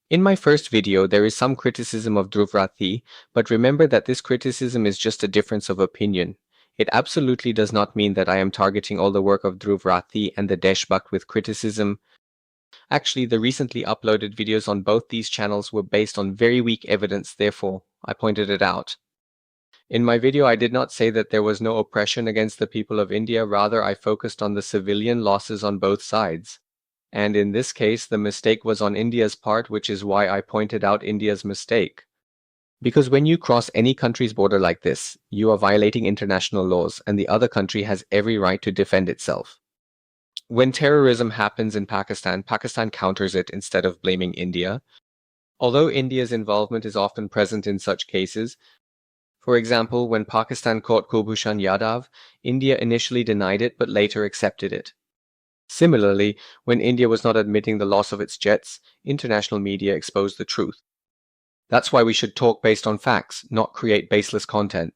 In my first video, there is some criticism of Dhruv Rathee, but remember that this criticism is just a difference of opinion. It absolutely does not mean that I am targeting all the work of Dhruv Rathee and the Deshbhakt with criticism. Actually, the recently uploaded videos on both these channels were based on very weak evidence, therefore, I pointed it out. In my video, I did not say that there was no oppression against the people of India, rather I focused on the civilian losses on both sides. And in this case, the mistake was on India's part, which is why I pointed out India's mistake. Because when you cross any country's border like this, you are violating international laws, and the other country has every right to defend itself. When terrorism happens in Pakistan, Pakistan counters it instead of blaming India. Although India's involvement is often present in such cases, for example, when Pakistan caught Kulbhushan Yadav, India initially denied it but later accepted it. Similarly, when India was not admitting the loss of its jets, international media exposed the truth. That's why we should talk based on facts, not create baseless content.